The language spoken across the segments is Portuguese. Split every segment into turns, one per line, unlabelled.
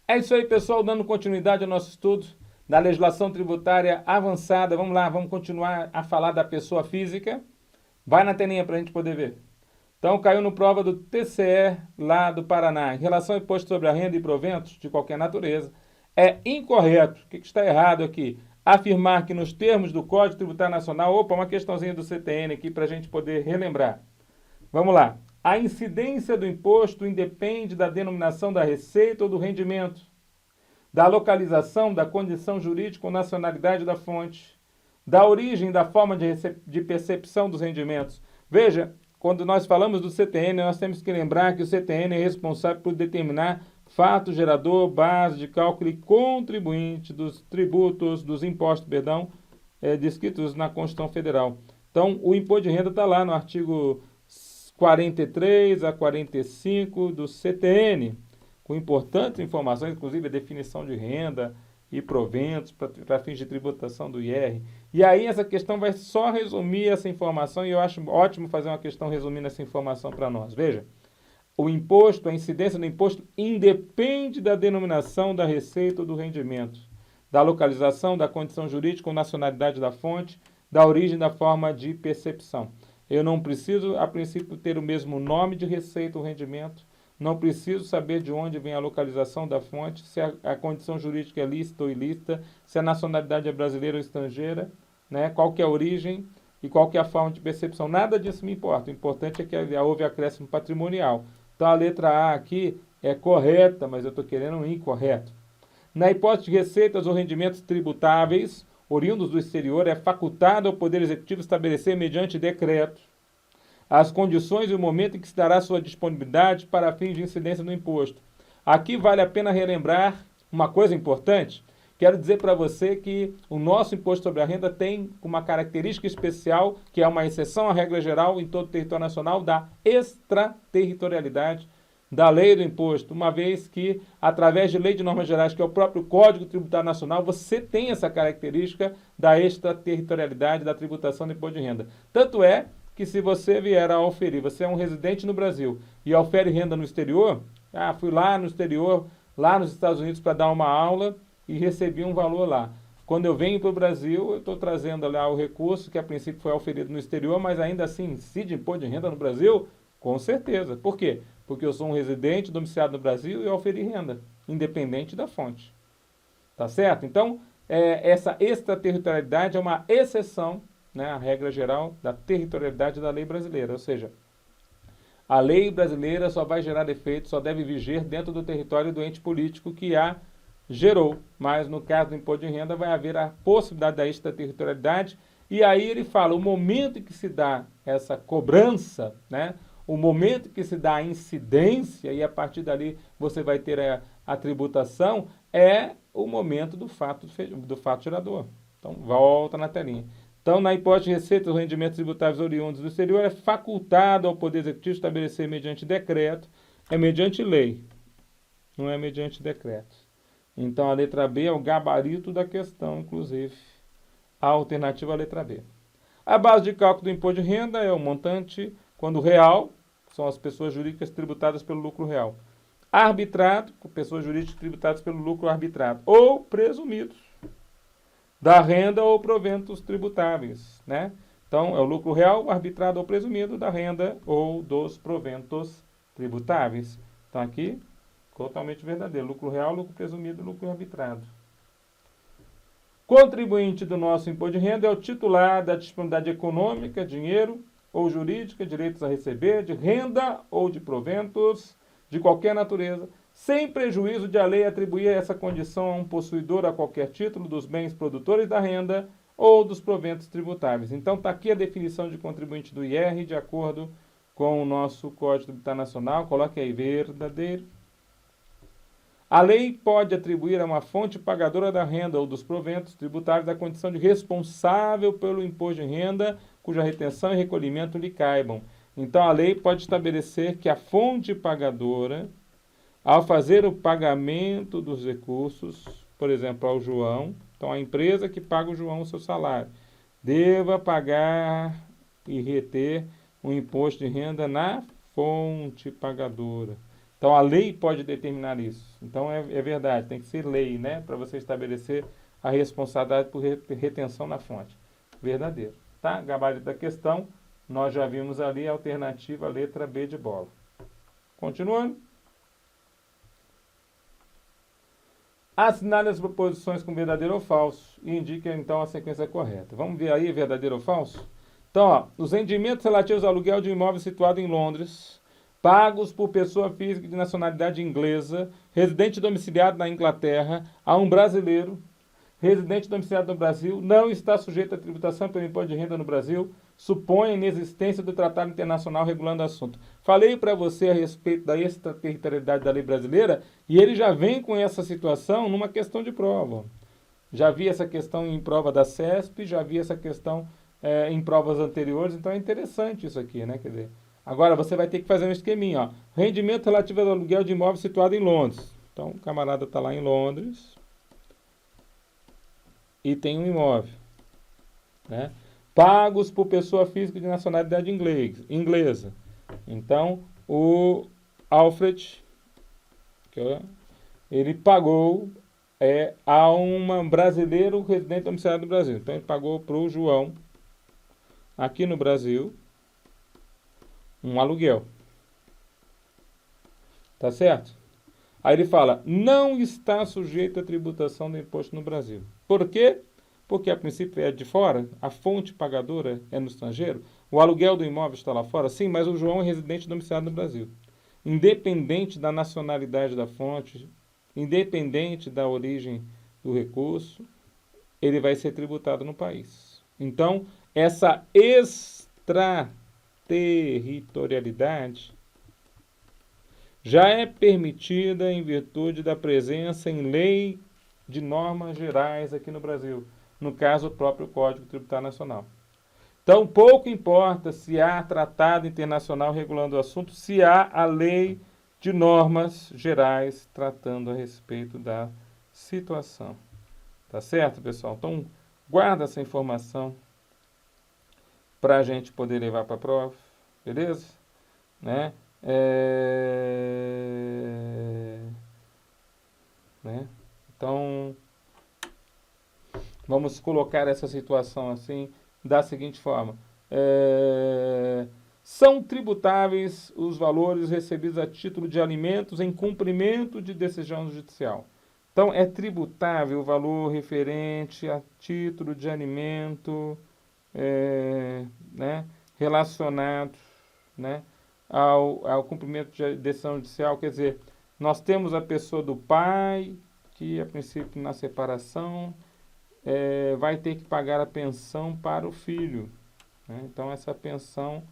É isso aí, pessoal, dando continuidade ao nosso estudo da legislação tributária avançada. Vamos lá, vamos continuar a falar da pessoa física. Vai na telinha para a gente poder ver. Então, caiu no prova do TCE lá do Paraná. Em relação ao imposto sobre a renda e proventos de qualquer natureza, é incorreto. O que está errado aqui? Afirmar que nos termos do Código Tributário Nacional, opa, uma questãozinha do CTN aqui para a gente poder relembrar. Vamos lá. A incidência do imposto independe da denominação da receita ou do rendimento, da localização, da condição jurídica ou nacionalidade da fonte, da origem, da forma de percepção dos rendimentos. Veja, quando nós falamos do CTN, nós temos que lembrar que o CTN é responsável por determinar fato gerador, base de cálculo e contribuinte dos tributos, dos impostos, perdão, descritos na Constituição Federal. Então, o imposto de renda está lá no artigo 43 a 45 do CTN, com importantes informações, inclusive a definição de renda e proventos para fins de tributação do IR. E aí essa questão vai só resumir essa informação e eu acho ótimo fazer uma questão resumindo essa informação para nós. Veja, o imposto, a incidência do imposto independe da denominação da receita ou do rendimento, da localização, da condição jurídica ou nacionalidade da fonte, da origem da forma de percepção. Eu não preciso, a princípio, ter o mesmo nome de receita ou rendimento, não preciso saber de onde vem a localização da fonte, se a condição jurídica é lícita ou ilícita, se a nacionalidade é brasileira ou estrangeira, né, qual que é a origem e qual que é a forma de percepção. Nada disso me importa. O importante é que houve acréscimo patrimonial. Então a letra A aqui é correta, mas eu estou querendo um incorreto. Na hipótese de receitas ou rendimentos tributáveis, oriundos do exterior, é facultado ao Poder Executivo estabelecer, mediante decreto, as condições e o momento em que se dará sua disponibilidade para fins de incidência do imposto. Aqui vale a pena relembrar uma coisa importante. Quero dizer para você que o nosso imposto sobre a renda tem uma característica especial, que é uma exceção à regra geral em todo o território nacional, da extraterritorialidade da lei do imposto, uma vez que, através de lei de normas gerais, que é o próprio Código Tributário Nacional, você tem essa característica da extraterritorialidade da tributação do imposto de renda. Tanto é que se você vier a oferir, você é um residente no Brasil e ofere renda no exterior, fui lá no exterior, lá nos Estados Unidos para dar uma aula e recebi um valor lá. Quando eu venho para o Brasil, eu estou trazendo lá o recurso que a princípio foi oferido no exterior, mas ainda assim incide imposto de renda no Brasil? Com certeza. Por quê? Porque eu sou um residente domiciliado no Brasil e oferi renda, independente da fonte. Tá certo? Então, essa extraterritorialidade é uma exceção, né, a regra geral da territorialidade da lei brasileira, ou seja, a lei brasileira só vai gerar efeito, só deve viger dentro do território do ente político que a gerou, mas no caso do imposto de renda vai haver a possibilidade da extraterritorialidade e aí ele fala, o momento em que se dá essa cobrança, né, o momento em que se dá a incidência e a partir dali você vai ter a tributação, é o momento do fato gerador. Então, volta na telinha. Então, na hipótese de receitas ou rendimentos tributáveis oriundos do exterior, é facultado ao Poder Executivo estabelecer mediante decreto, é mediante lei, não é mediante decreto. Então, a letra B é o gabarito da questão, inclusive. A alternativa é a letra B. A base de cálculo do imposto de renda é o montante, quando real, são as pessoas jurídicas tributadas pelo lucro real. Arbitrado, pessoas jurídicas tributadas pelo lucro arbitrado. Ou presumidos, da renda ou proventos tributáveis, né? Então, é o lucro real, arbitrado ou presumido da renda ou dos proventos tributáveis. Então, aqui, totalmente verdadeiro. Lucro real, lucro presumido, lucro arbitrado. Contribuinte do nosso imposto de renda é o titular da disponibilidade econômica, dinheiro ou jurídica, direitos a receber, de renda ou de proventos de qualquer natureza, sem prejuízo de a lei atribuir essa condição a um possuidor a qualquer título dos bens produtores da renda ou dos proventos tributáveis. Então, está aqui a definição de contribuinte do IR, de acordo com o nosso Código Tributário Nacional. Coloque aí, verdadeiro. A lei pode atribuir a uma fonte pagadora da renda ou dos proventos tributários a condição de responsável pelo imposto de renda, cuja retenção e recolhimento lhe caibam. Então, a lei pode estabelecer que a fonte pagadora, ao fazer o pagamento dos recursos, por exemplo, ao João, então a empresa que paga o João o seu salário, deva pagar e reter um imposto de renda na fonte pagadora. Então, Então, a lei pode determinar isso. Então, é verdade, tem que ser lei, né? Para você estabelecer a responsabilidade por retenção na fonte. Verdadeiro. Tá? Gabarito da questão, nós já vimos ali a alternativa, a letra B de bola. Continuando. Assinale as proposições com verdadeiro ou falso e indique, então, a sequência correta. Vamos ver aí, verdadeiro ou falso? Então, ó, os rendimentos relativos ao aluguel de um imóvel situado em Londres, pagos por pessoa física de nacionalidade inglesa, residente domiciliado na Inglaterra, a um brasileiro, residente domiciliado no Brasil, não está sujeito à tributação pelo imposto de renda no Brasil, supõe a inexistência do Tratado Internacional regulando o assunto. Falei para você a respeito da extraterritorialidade da lei brasileira e ele já vem com essa situação numa questão de prova. Já vi essa questão em prova da CESP, já vi essa questão em provas anteriores, então é interessante isso aqui, né? Quer dizer, agora você vai ter que fazer um esqueminha, ó. Rendimento relativo ao aluguel de imóvel situado em Londres. Então o camarada está lá em Londres e tem um imóvel, né? Pagos por pessoa física de nacionalidade inglesa. Então, o Alfred, ele pagou a um brasileiro residente domiciliado no Brasil. Então, ele pagou para o João, aqui no Brasil, um aluguel. Tá certo? Aí ele fala, não está sujeito à tributação do imposto no Brasil. Por quê? Porque a princípio é de fora, a fonte pagadora é no estrangeiro, o aluguel do imóvel está lá fora, sim, mas o João é residente domiciliado no Brasil. Independente da nacionalidade da fonte, independente da origem do recurso, ele vai ser tributado no país. Então, essa extraterritorialidade já é permitida em virtude da presença em lei de normas gerais aqui no Brasil. No caso, o próprio Código Tributário Nacional. Então, pouco importa se há tratado internacional regulando o assunto, se há a lei de normas gerais tratando a respeito da situação. Tá certo, pessoal? Então, guarda essa informação para a gente poder levar para a prova, beleza? Né? Então, vamos colocar essa situação assim, da seguinte forma. São tributáveis os valores recebidos a título de alimentos em cumprimento de decisão judicial. Então, é tributável o valor referente a título de alimento relacionado, né, ao cumprimento de decisão judicial. Quer dizer, nós temos a pessoa do pai, que a princípio na separação vai ter que pagar a pensão para o filho, né? Então essa pensão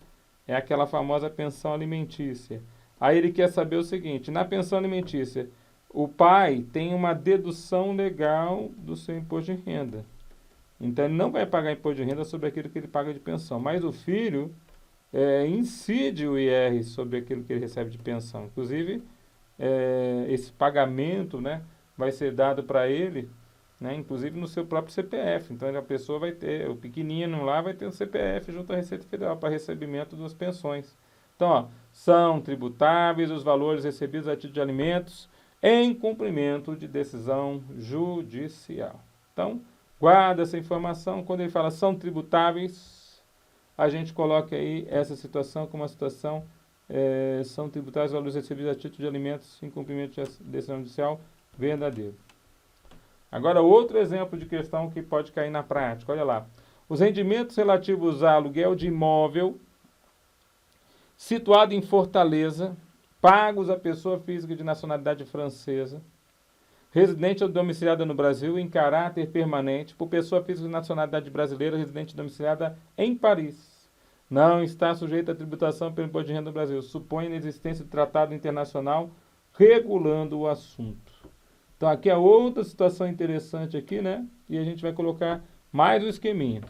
é aquela famosa pensão alimentícia. Aí ele quer saber o seguinte, na pensão alimentícia, o pai tem uma dedução legal do seu imposto de renda. Então ele não vai pagar imposto de renda sobre aquilo que ele paga de pensão, mas o filho incide o IR sobre aquilo que ele recebe de pensão. Inclusive, esse pagamento, né, vai ser dado para ele, né, inclusive no seu próprio CPF. Então a pessoa vai ter, o pequenino lá vai ter um CPF junto à Receita Federal para recebimento das pensões. Então, ó, são tributáveis os valores recebidos a título de alimentos em cumprimento de decisão judicial. Então, guarda essa informação. Quando ele fala são tributáveis, a gente coloca aí essa situação como uma situação, são tributáveis os valores recebidos a título de alimentos em cumprimento de decisão judicial verdadeiro. Agora, outro exemplo de questão que pode cair na prática. Olha lá. Os rendimentos relativos a aluguel de imóvel situado em Fortaleza, pagos a pessoa física de nacionalidade francesa, residente ou domiciliada no Brasil em caráter permanente, por pessoa física de nacionalidade brasileira, residente domiciliada em Paris. Não está sujeito à tributação pelo imposto de renda do Brasil. Supõe a inexistência de tratado internacional regulando o assunto. Então, aqui é outra situação interessante aqui, né? E a gente vai colocar mais um esqueminha.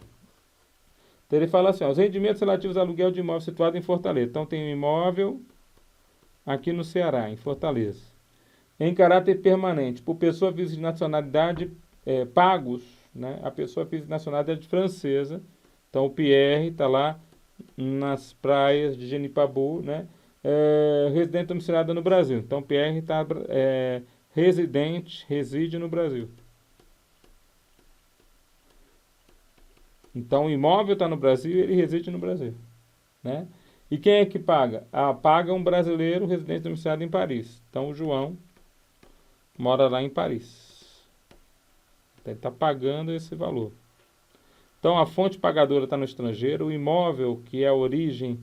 Então, ele fala assim, ó, os rendimentos relativos ao aluguel de imóvel situado em Fortaleza. Então, tem um imóvel aqui no Ceará, em Fortaleza, em caráter permanente, por pessoa física de nacionalidade pagos, né? A pessoa física de nacionalidade francesa. Então, o Pierre está lá nas praias de Genipabu, né? residente domiciliado no Brasil. Então, PR está reside no Brasil. Então, o imóvel está no Brasil e ele reside no Brasil, né? E quem é que paga? Paga um brasileiro residente domiciliado em Paris. Então, o João mora lá em Paris. Ele está pagando esse valor. Então, a fonte pagadora está no estrangeiro, o imóvel, que é a origem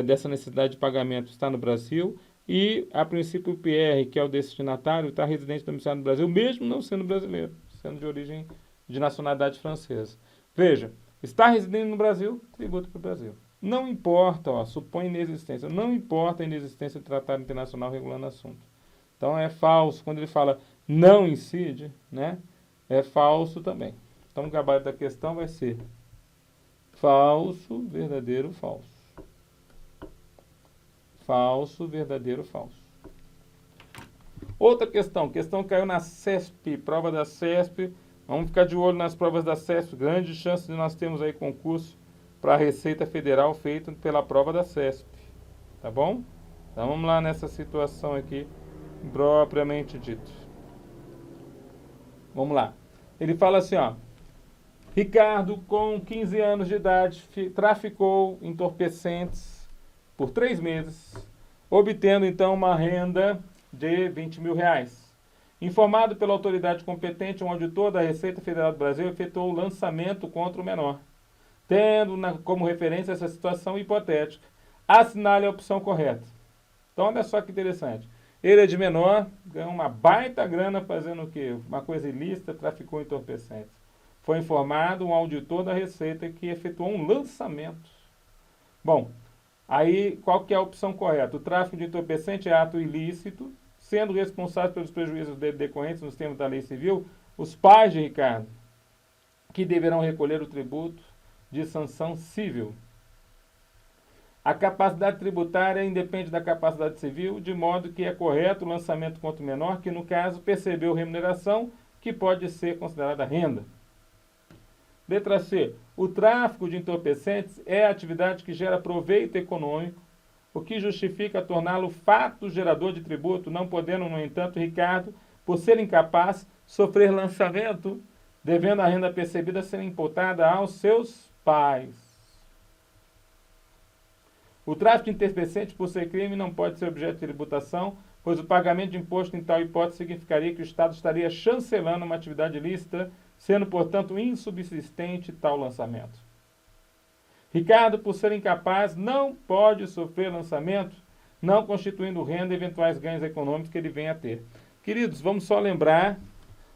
dessa necessidade de pagamento, está no Brasil, e, a princípio, o PR, que é o destinatário, está residente domiciliado no Brasil, mesmo não sendo brasileiro, sendo de origem de nacionalidade francesa. Veja, está residindo no Brasil, tributa para o Brasil. Não importa, supõe inexistência, não importa a inexistência de tratado internacional regulando o assunto. Então, é falso. Quando ele fala não incide, né, é falso também. Então, o gabarito da questão vai ser falso, verdadeiro, falso. Falso, verdadeiro, falso. Outra questão caiu na CESP, prova da CESP. Vamos ficar de olho nas provas da CESP. Grande chance de nós termos aí concurso para a Receita Federal feito pela prova da CESP. Tá bom? Então, vamos lá nessa situação aqui, propriamente dito. Vamos lá. Ele fala assim, ó. Ricardo, com 15 anos de idade, traficou entorpecentes por 3 meses, obtendo então uma renda de R$20.000. Informado pela autoridade competente, um auditor da Receita Federal do Brasil efetuou o lançamento contra o menor. Tendo como referência essa situação hipotética, assinale a opção correta. Então, olha só que interessante. Ele é de menor, ganhou uma baita grana fazendo o quê? Uma coisa ilícita, traficou entorpecentes. Foi informado um auditor da Receita que efetuou um lançamento. Bom, aí qual que é a opção correta? O tráfico de entorpecente é ato ilícito, sendo responsável pelos prejuízos decorrentes nos termos da lei civil, os pais de Ricardo, que deverão recolher o tributo de sanção civil. A capacidade tributária independe da capacidade civil, de modo que é correto o lançamento contra o menor, que no caso percebeu remuneração, que pode ser considerada renda. Letra C. O tráfico de entorpecentes é a atividade que gera proveito econômico, o que justifica torná-lo fato gerador de tributo, não podendo, no entanto, Ricardo, por ser incapaz, sofrer lançamento, devendo a renda percebida ser imputada aos seus pais. O tráfico de entorpecente, por ser crime, não pode ser objeto de tributação, pois o pagamento de imposto em tal hipótese significaria que o Estado estaria chancelando uma atividade ilícita, sendo, portanto, insubsistente tal lançamento. Ricardo, por ser incapaz, não pode sofrer lançamento, não constituindo renda eventuais ganhos econômicos que ele venha a ter. Queridos, vamos só lembrar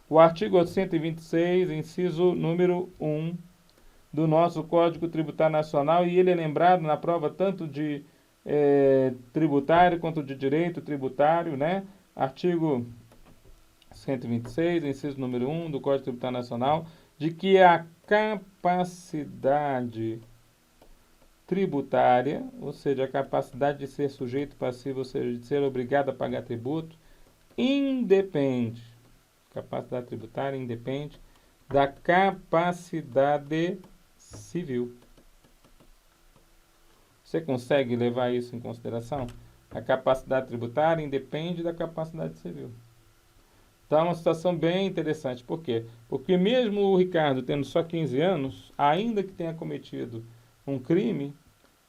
o artigo 126, inciso número 1 do nosso Código Tributário Nacional, e ele é lembrado na prova tanto de tributário quanto de direito tributário, né? Artigo 126, inciso número 1 do Código Tributário Nacional, de que a capacidade tributária, ou seja, a capacidade de ser sujeito passivo, ou seja, de ser obrigado a pagar tributo, independe, capacidade tributária independe da capacidade civil. Você consegue levar isso em consideração? A capacidade tributária independe da capacidade civil. Então é uma situação bem interessante. Por quê? Porque mesmo o Ricardo tendo só 15 anos, ainda que tenha cometido um crime,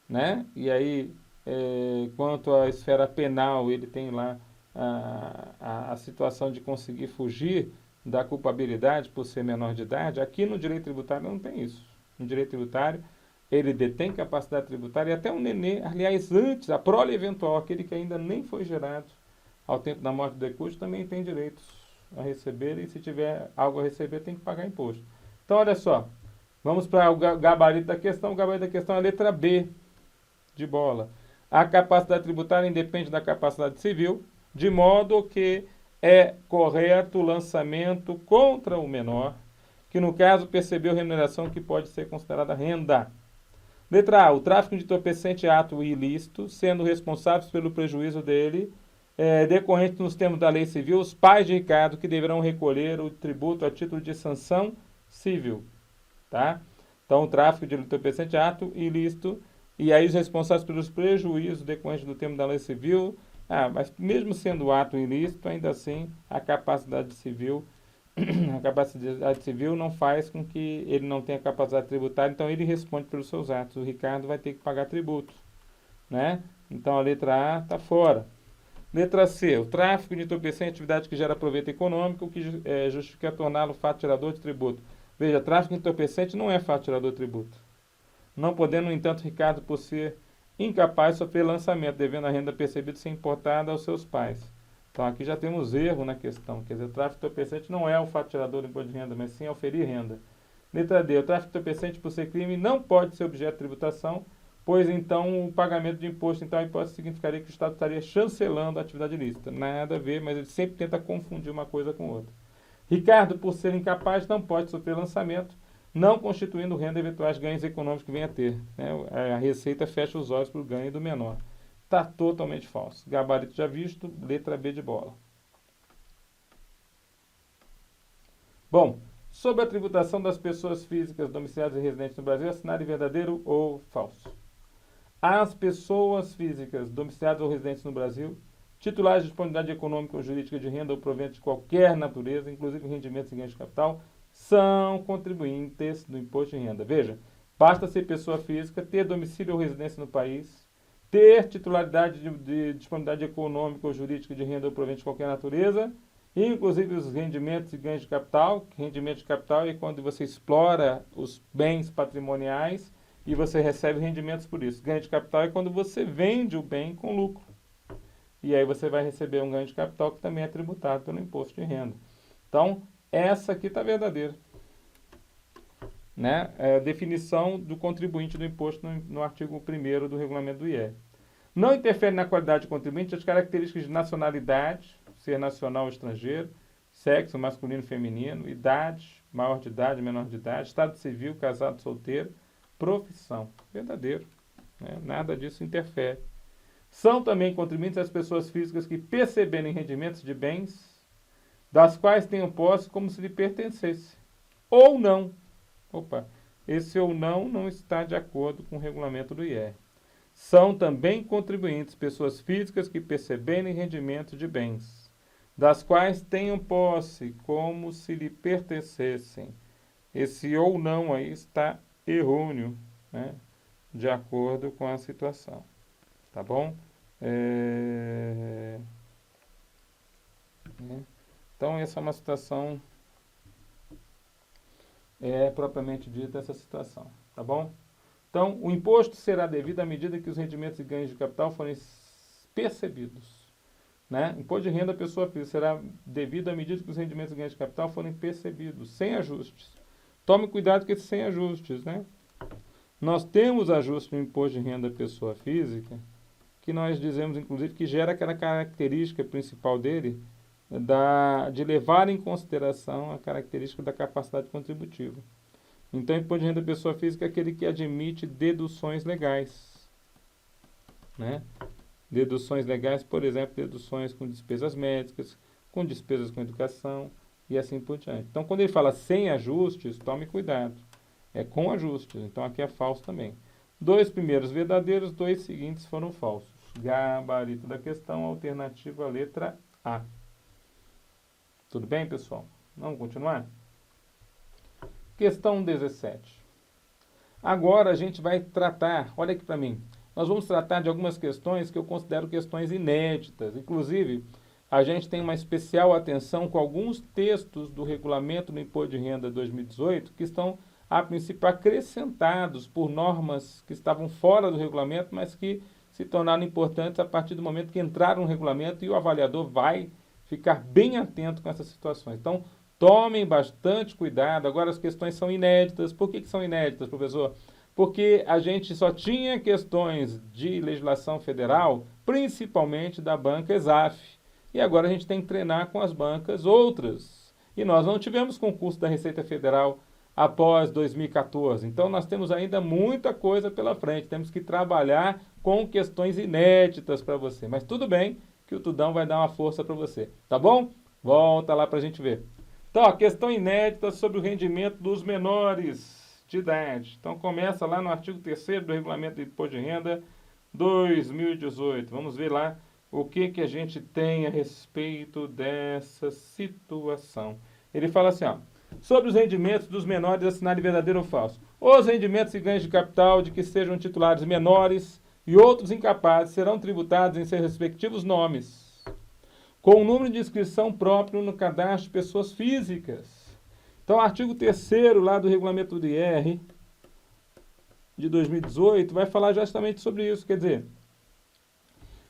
né? E aí, quanto à esfera penal, ele tem lá a situação de conseguir fugir da culpabilidade por ser menor de idade. Aqui no direito tributário não tem isso. No direito tributário, ele detém capacidade tributária e até um nenê, aliás, antes, a prole eventual, aquele que ainda nem foi gerado ao tempo da morte do decúbito, também tem direitos a receber, e se tiver algo a receber, tem que pagar imposto. Então, olha só, vamos para o gabarito da questão. O gabarito da questão é a letra B, de bola. A capacidade tributária independe da capacidade civil, de modo que é correto o lançamento contra o menor, que no caso percebeu remuneração que pode ser considerada renda. Letra A. O tráfico de entorpecente é ato ilícito, sendo responsáveis pelo prejuízo dele, decorrente nos termos da lei civil, os pais de Ricardo, que deverão recolher o tributo a título de sanção civil. Tá? Então, o tráfico de entorpecente é ato ilícito, E aí os responsáveis pelos prejuízos decorrentes do termo da lei civil, mas mesmo sendo ato ilícito, ainda assim a capacidade civil, a capacidade civil não faz com que ele não tenha capacidade tributária, então ele responde pelos seus atos. O Ricardo vai ter que pagar tributo, né? Então a letra A está fora. Letra C, o tráfico de entorpecente é atividade que gera proveito econômico, o que justifica torná-lo fato tirador de tributo. Veja, tráfico de entorpecente não é fato tirador de tributo. Não podendo, no entanto, Ricardo, por ser incapaz, sofrer lançamento, devendo a renda percebida ser importada aos seus pais. Então aqui já temos erro na questão. Quer dizer, o tráfico de entorpecente não é o fato tirador do imposto de renda, mas sim oferir renda. Letra D, o tráfico de entorpecente, por ser crime, não pode ser objeto de tributação, pois então o pagamento de imposto, então a hipótese significaria que o Estado estaria chancelando a atividade ilícita. Nada a ver, mas ele sempre tenta confundir uma coisa com outra. Ricardo, por ser incapaz, não pode sofrer lançamento, não constituindo renda eventuais ganhos econômicos que venha a ter. Né? A Receita fecha os olhos para o ganho do menor. Está totalmente falso. Gabarito já visto, letra B de bola. Bom, sobre a tributação das pessoas físicas domiciliadas e residentes no Brasil, assinale verdadeiro ou falso. As pessoas físicas domiciliadas ou residentes no Brasil, titulares de disponibilidade econômica ou jurídica de renda ou provento de qualquer natureza, inclusive rendimentos e ganhos de capital, são contribuintes do imposto de renda. Veja, basta ser pessoa física, ter domicílio ou residência no país, ter titularidade de disponibilidade econômica ou jurídica de renda ou provento de qualquer natureza, inclusive os rendimentos e ganhos de capital. Rendimento de capital é quando você explora os bens patrimoniais e você recebe rendimentos por isso. Ganho de capital é quando você vende o bem com lucro. E aí você vai receber um ganho de capital que também é tributado pelo imposto de renda. Então, essa aqui está verdadeira. Né? É a definição do contribuinte do imposto no artigo 1º do regulamento do IR. Não interfere na qualidade do contribuinte as características de nacionalidade, ser nacional ou estrangeiro, sexo masculino e feminino, idade, maior de idade, menor de idade, estado civil, casado, solteiro, profissão. Verdadeiro. Né? Nada disso interfere. São também contribuintes as pessoas físicas que perceberem rendimentos de bens das quais tenham posse como se lhe pertencesse. Ou não. Opa, esse ou não está de acordo com o regulamento do IR. São também contribuintes pessoas físicas que perceberem rendimentos de bens, das quais tenham posse como se lhe pertencessem. Esse ou não aí está errôneo, né? De acordo com a situação. Tá bom? Então, essa é uma situação propriamente dita, essa situação. Tá bom? Então, o imposto será devido à medida que os rendimentos e ganhos de capital forem percebidos. Né? Imposto de renda à pessoa física será devido à medida que os rendimentos e ganhos de capital forem percebidos, sem ajustes. Tome cuidado com esses sem ajustes. Né? Nós temos ajuste no imposto de renda à pessoa física, que nós dizemos, inclusive, que gera aquela característica principal dele, de levar em consideração a característica da capacidade contributiva. Então, o imposto de renda da pessoa física é aquele que admite deduções legais. Né? Deduções legais, por exemplo, deduções com despesas médicas, com despesas com educação e assim por diante. Então, quando ele fala sem ajustes, tome cuidado. É com ajustes. Então, aqui é falso também. 2 primeiros verdadeiros, 2 seguintes foram falsos. Gabarito da questão, alternativa letra A. Tudo bem, pessoal? Vamos continuar? Questão 17. Agora a gente vai tratar, olha aqui para mim, nós vamos tratar de algumas questões que eu considero questões inéditas. Inclusive, a gente tem uma especial atenção com alguns textos do Regulamento do Imposto de Renda 2018 que estão, a princípio, acrescentados por normas que estavam fora do regulamento, mas que se tornaram importantes a partir do momento que entraram no regulamento e o avaliador vai ficar bem atento com essas situações. Então, tomem bastante cuidado. Agora as questões são inéditas. Por que são inéditas, professor? Porque a gente só tinha questões de legislação federal, principalmente da banca ESAF. E agora a gente tem que treinar com as bancas outras. E nós não tivemos concurso da Receita Federal após 2014. Então nós temos ainda muita coisa pela frente. Temos que trabalhar com questões inéditas para você. Mas tudo bem que o Tudão vai dar uma força para você. Tá bom? Volta lá para a gente ver. Então, a questão inédita sobre o rendimento dos menores. de idade. Então começa lá no artigo 3º do Regulamento do Imposto de Renda 2018. Vamos ver lá o que a gente tem a respeito dessa situação. Ele fala assim, ó, sobre os rendimentos dos menores assinale verdadeiro ou falso. Os rendimentos e ganhos de capital de que sejam titulares menores e outros incapazes serão tributados em seus respectivos nomes, com o número de inscrição próprio no cadastro de pessoas físicas. Então, o artigo 3º lá do Regulamento do IR de 2018 vai falar justamente sobre isso. Quer dizer,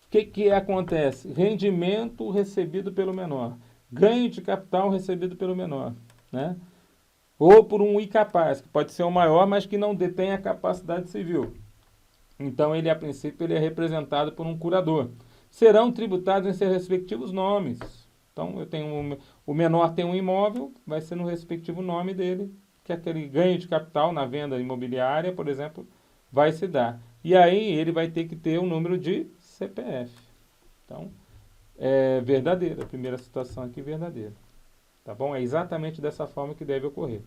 o que acontece? Rendimento recebido pelo menor, ganho de capital recebido pelo menor, né? Ou por um incapaz, que pode ser o maior, mas que não detém a capacidade civil. Então, ele, a princípio, ele é representado por um curador. Serão tributados em seus respectivos nomes. Então, o menor tem um imóvel, vai ser no respectivo nome dele, que aquele ganho de capital na venda imobiliária, por exemplo, vai se dar. E aí, ele vai ter que ter um número de CPF. Então, é verdadeiro. A primeira situação aqui é verdadeira. Tá bom? É exatamente dessa forma que deve ocorrer.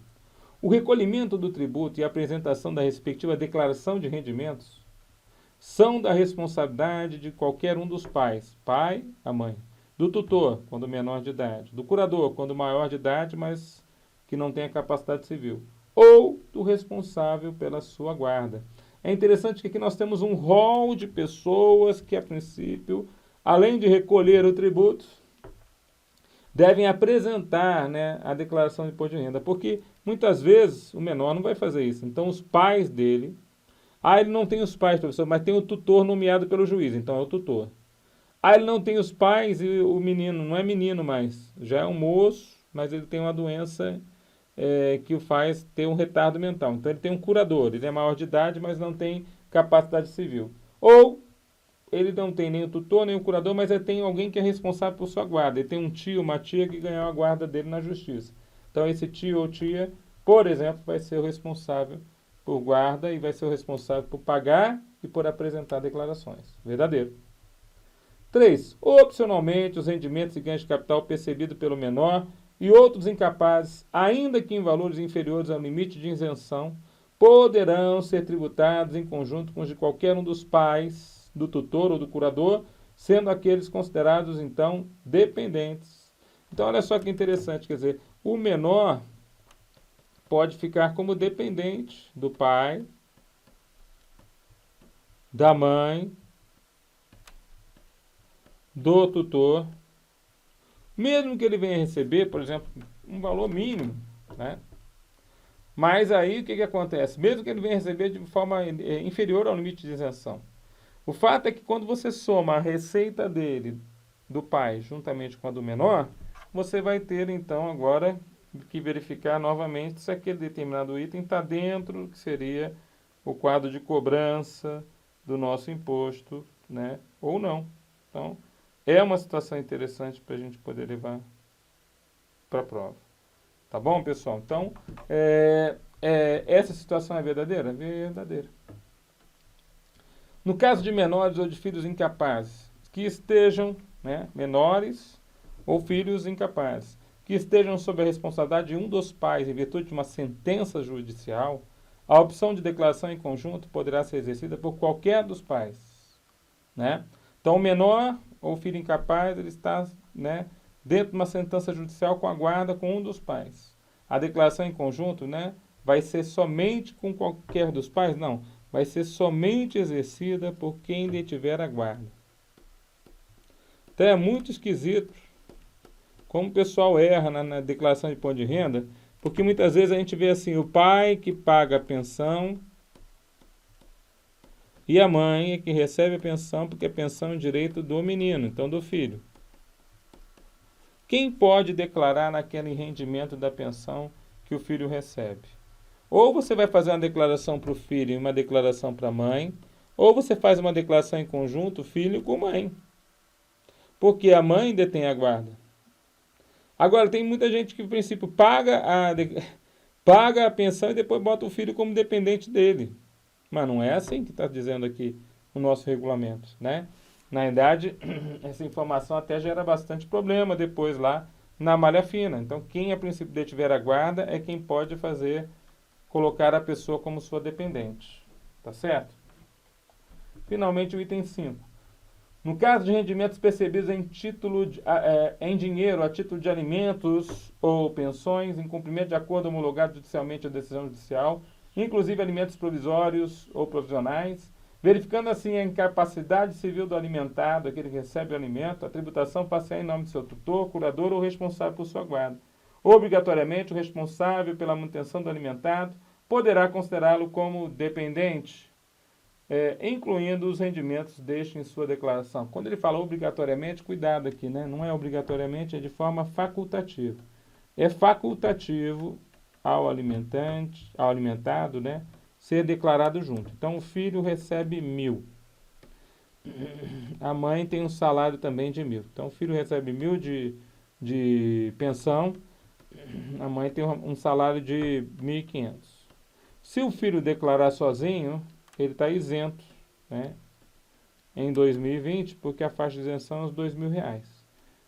O recolhimento do tributo e a apresentação da respectiva declaração de rendimentos são da responsabilidade de qualquer um dos pais, pai, a mãe, do tutor, quando menor de idade, do curador, quando maior de idade, mas que não tenha capacidade civil, ou do responsável pela sua guarda. É interessante que aqui nós temos um rol de pessoas que, a princípio, além de recolher o tributo, devem apresentar, né, a declaração de imposto de renda, porque muitas vezes o menor não vai fazer isso. Então, os pais dele... ele não tem os pais, professor, mas tem o tutor nomeado pelo juiz, então é o tutor. Ele não tem os pais e o menino, não é menino mais, já é um moço, mas ele tem uma doença que o faz ter um retardo mental. Então, ele tem um curador, ele é maior de idade, mas não tem capacidade civil. Ou ele não tem nem o tutor, nem o curador, mas ele tem alguém que é responsável por sua guarda. Ele tem um tio, uma tia que ganhou a guarda dele na justiça. Então, esse tio ou tia, por exemplo, vai ser o responsável por guarda e vai ser o responsável por pagar e por apresentar declarações. Verdadeiro. 3. Opcionalmente, os rendimentos e ganhos de capital percebidos pelo menor e outros incapazes, ainda que em valores inferiores ao limite de isenção, poderão ser tributados em conjunto com os de qualquer um dos pais, do tutor ou do curador, sendo aqueles considerados, então, dependentes. Então, olha só que interessante, quer dizer, o menor pode ficar como dependente do pai, da mãe, do tutor, mesmo que ele venha receber, por exemplo, um valor mínimo, né? Mas aí o que acontece? Mesmo que ele venha receber de forma inferior ao limite de isenção. O fato é que quando você soma a receita dele, do pai, juntamente com a do menor, você vai ter então agora que verificar novamente se aquele determinado item está dentro do que seria o quadro de cobrança do nosso imposto, né? Ou não. Então, é uma situação interessante para a gente poder levar para a prova. Tá bom, pessoal? Então, essa situação é verdadeira? Verdadeira. No caso de menores ou de filhos incapazes, que estejam, né, menores ou filhos incapazes, que estejam sob a responsabilidade de um dos pais em virtude de uma sentença judicial, a opção de declaração em conjunto poderá ser exercida por qualquer dos pais, né? Então, o menor ou filho incapaz, ele está, né, dentro de uma sentença judicial com a guarda com um dos pais. A declaração em conjunto, né, vai ser somente com qualquer dos pais? Não. Vai ser somente exercida por quem detiver a guarda. Então é muito esquisito como o pessoal erra na declaração de imposto de renda, porque muitas vezes a gente vê assim, o pai que paga a pensão e a mãe é que recebe a pensão, porque a pensão é um direito do menino, então do filho. Quem pode declarar naquele rendimento da pensão que o filho recebe? Ou você vai fazer uma declaração para o filho e uma declaração para a mãe, ou você faz uma declaração em conjunto, filho com mãe. Porque a mãe detém a guarda. Agora, tem muita gente que, no princípio, paga a pensão e depois bota o filho como dependente dele. Mas não é assim que está dizendo aqui o nosso regulamento, né? Na verdade, essa informação até gera bastante problema depois lá na malha fina. Então, quem, a princípio, detiver a guarda é quem pode fazer colocar a pessoa como sua dependente. Tá certo? Finalmente, o item 5. No caso de rendimentos percebidos em dinheiro a título de alimentos ou pensões, em cumprimento de acordo homologado judicialmente a decisão judicial, inclusive alimentos provisórios ou provisionais, verificando assim a incapacidade civil do alimentado, aquele que recebe o alimento, a tributação passear em nome de seu tutor, curador ou responsável por sua guarda. Obrigatoriamente, o responsável pela manutenção do alimentado poderá considerá-lo como dependente, incluindo os rendimentos deste em sua declaração. Quando ele fala obrigatoriamente, cuidado aqui, né? Não é obrigatoriamente, é de forma facultativa. É facultativo ao alimentado, né, ser declarado junto. Então, o filho recebe 1.000. A mãe tem um salário também de 1.000. Então, o filho recebe 1.000 de pensão, a mãe tem um salário de 1.500. Se o filho declarar sozinho, ele está isento, né, em 2020, porque a faixa de isenção é os R$ 2.000.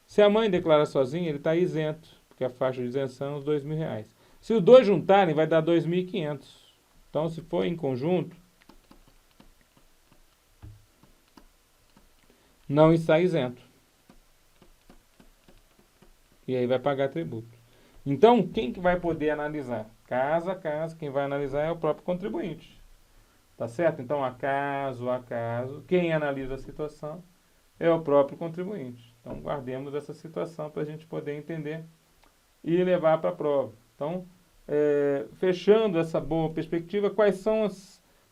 Se a mãe declarar sozinha, ele está isento, porque a faixa de isenção é os R$ 2.000. Se os dois juntarem, vai dar 2.500. Então, se for em conjunto, não está isento. E aí vai pagar tributo. Então, quem que vai poder analisar? Caso a caso, quem vai analisar é o próprio contribuinte. Tá certo? Então, a caso, quem analisa a situação é o próprio contribuinte. Então, guardemos essa situação para a gente poder entender e levar para a prova. Então, fechando essa boa perspectiva,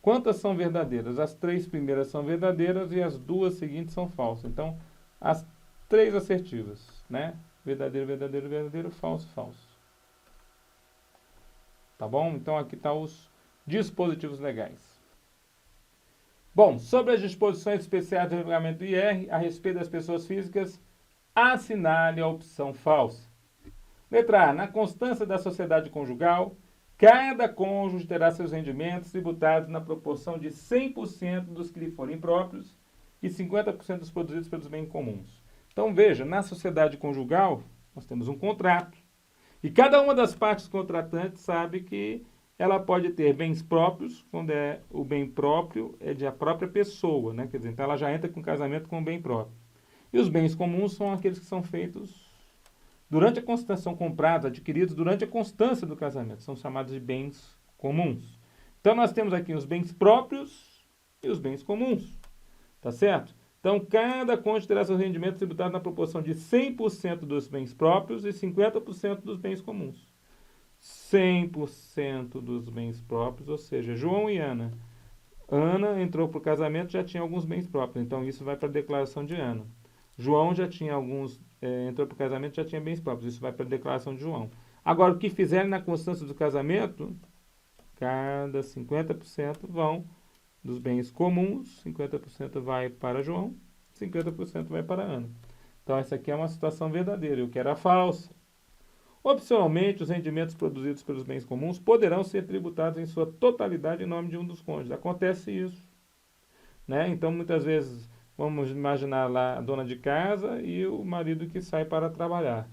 quantas são verdadeiras? As 3 primeiras são verdadeiras e as 2 seguintes são falsas. Então, as 3 assertivas, né? Verdadeiro, verdadeiro, verdadeiro, falso, falso. Tá bom? Então, aqui estão os dispositivos legais. Bom, sobre as disposições especiais do regulamento do IR a respeito das pessoas físicas, assinale a opção falsa. Letra A. Na constância da sociedade conjugal, cada cônjuge terá seus rendimentos tributados na proporção de 100% dos que lhe forem próprios e 50% dos produzidos pelos bens comuns. Então, veja, na sociedade conjugal, nós temos um contrato. E cada uma das partes contratantes sabe que ela pode ter bens próprios, quando o bem próprio é de a própria pessoa, né? Quer dizer, então ela já entra com o casamento com o bem próprio. E os bens comuns são aqueles que são feitos durante a constância, são comprados, adquiridos durante a constância do casamento. São chamados de bens comuns. Então, nós temos aqui os bens próprios e os bens comuns. Tá certo? Então, cada cônjuge terá seu rendimento tributado na proporção de 100% dos bens próprios e 50% dos bens comuns. 100% dos bens próprios, ou seja, João e Ana. Ana entrou para o casamento, já tinha alguns bens próprios, então isso vai para a declaração de Ana. João já tinha entrou para o casamento, já tinha bens próprios, isso vai para a declaração de João. Agora, o que fizerem na constância do casamento, cada 50% vão dos bens comuns, 50% vai para João, 50% vai para Ana. Então, essa aqui é uma situação verdadeira, eu quero a falsa. Opcionalmente, os rendimentos produzidos pelos bens comuns poderão ser tributados em sua totalidade em nome de um dos cônjuges. Acontece isso, né? Então, muitas vezes, vamos imaginar lá a dona de casa e o marido que sai para trabalhar.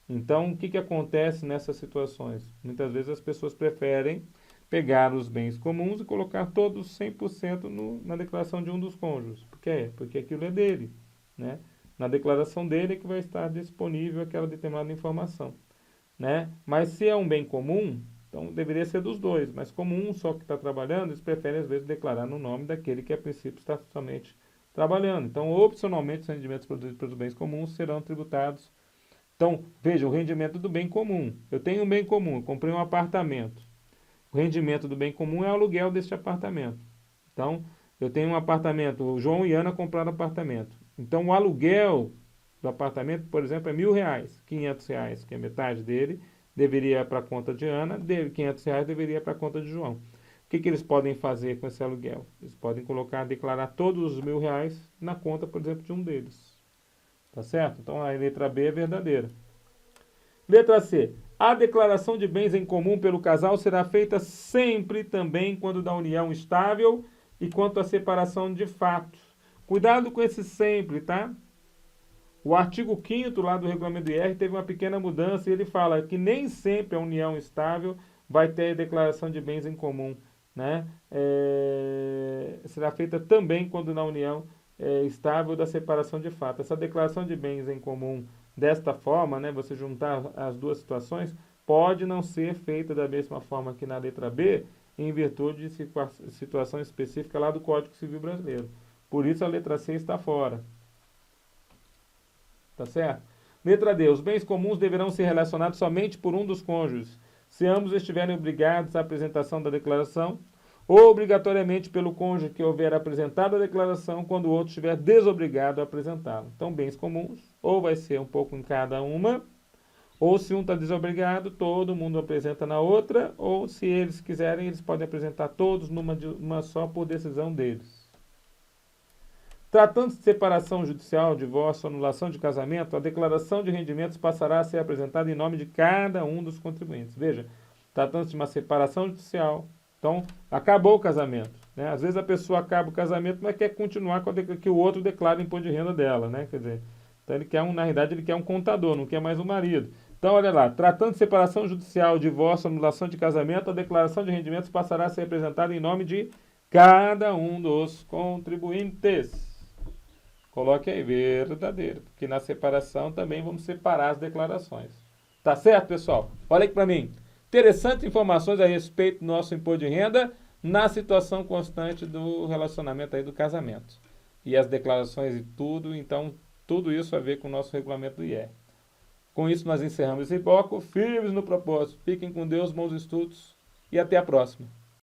Então, o que acontece nessas situações? Muitas vezes as pessoas preferem pegar os bens comuns e colocar todos 100% na declaração de um dos cônjuges. Por quê? Porque aquilo é dele, né? Na declaração dele é que vai estar disponível aquela determinada informação, né? Mas se é um bem comum, então deveria ser dos dois, mas como um só que está trabalhando, eles preferem às vezes declarar no nome daquele que a princípio está somente trabalhando. Então, opcionalmente, os rendimentos produzidos pelos bens comuns serão tributados. Então, veja, o rendimento do bem comum. Eu tenho um bem comum, eu comprei um apartamento. O rendimento do bem comum é o aluguel deste apartamento. Então, eu tenho um apartamento, o João e Ana compraram apartamento. Então, o aluguel do apartamento, por exemplo, é R$ 1.000, R$ 500, que é metade dele, deveria ir para a conta de Ana, R$ 500 deveria ir para a conta de João. O que eles podem fazer com esse aluguel? Eles podem declarar todos os R$ 1.000 na conta, por exemplo, de um deles. Tá certo? Então, a letra B é verdadeira. Letra C. A declaração de bens em comum pelo casal será feita sempre também quando da união estável e quanto à separação de fato. Cuidado com esse sempre, tá? O artigo 5º lá do regulamento do IR teve uma pequena mudança e ele fala que nem sempre a união estável vai ter a declaração de bens em comum, né? Será feita também quando na união estável da separação de fato. Essa declaração de bens em comum desta forma, né, você juntar as duas situações, pode não ser feita da mesma forma que na letra B, em virtude de situação específica lá do Código Civil Brasileiro. Por isso a letra C está fora. Tá certo? Letra D. Os bens comuns deverão ser relacionados somente por um dos cônjuges, se ambos estiverem obrigados à apresentação da declaração, ou obrigatoriamente pelo cônjuge que houver apresentado a declaração quando o outro estiver desobrigado a apresentá-la. Então, bens comuns, ou vai ser um pouco em cada uma, ou se um está desobrigado, todo mundo apresenta na outra, ou se eles quiserem, eles podem apresentar todos numa só por decisão deles. Tratando-se de separação judicial, divórcio, anulação de casamento, a declaração de rendimentos passará a ser apresentada em nome de cada um dos contribuintes. Veja, tratando-se de uma separação judicial, então acabou o casamento, né? Às vezes a pessoa acaba o casamento, mas quer continuar com que o outro declara o imposto de renda dela, né? Quer dizer, então ele quer na realidade ele quer um contador, não quer mais um marido. Então olha lá, tratando de separação judicial, divórcio, anulação de casamento, a declaração de rendimentos passará a ser apresentada em nome de cada um dos contribuintes. Coloque aí, verdadeiro, porque na separação também vamos separar as declarações. Tá certo, pessoal? Olha aqui para mim. Interessantes informações a respeito do nosso imposto de renda na situação constante do relacionamento aí do casamento. E as declarações e tudo, então, tudo isso a ver com o nosso regulamento do IR. Com isso, nós encerramos esse bloco. Firmes no propósito. Fiquem com Deus, bons estudos e até a próxima.